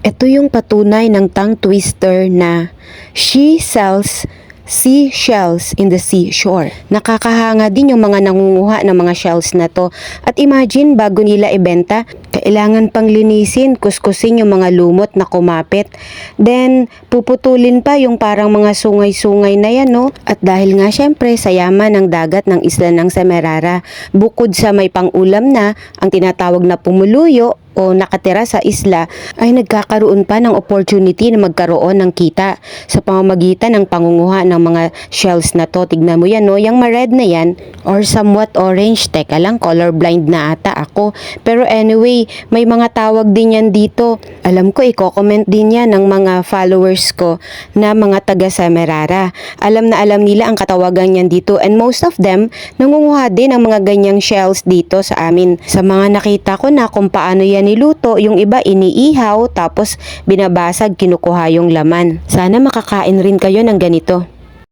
Ito yung patunay ng tongue twister na she sells seashells in the seashore. Nakakahanga din yung mga nangunguha ng mga shells na to. At imagine, bago nila ibenta, kailangan pang linisin, kuskusin yung mga lumot na kumapit. Then, puputulin pa yung parang mga sungay-sungay na yan, no? At dahil nga syempre sa yaman ng dagat ng isla ng Semerara, bukod sa may pang-ulam na, ang tinatawag na pumuluyo, o nakatira sa isla ay nagkakaroon pa ng opportunity na magkaroon ng kita sa pamamagitan ng pangunguha ng mga shells na to. Tignan mo yan, no? Yung ma-red na yan or somewhat orange. Teka lang, colorblind na ata ako. Pero anyway, may mga tawag din yan dito. Alam ko, i-comment din yan ng mga followers ko na mga taga Semerara. Alam na alam nila ang katawagan yan dito, and most of them nangunguha din ng mga ganyang shells dito sa amin. Sa mga nakita ko na kung paano yan niluto, yung iba iniihaw tapos binabasag, kinukuha yung laman. Sana makakain rin kayo ng ganito.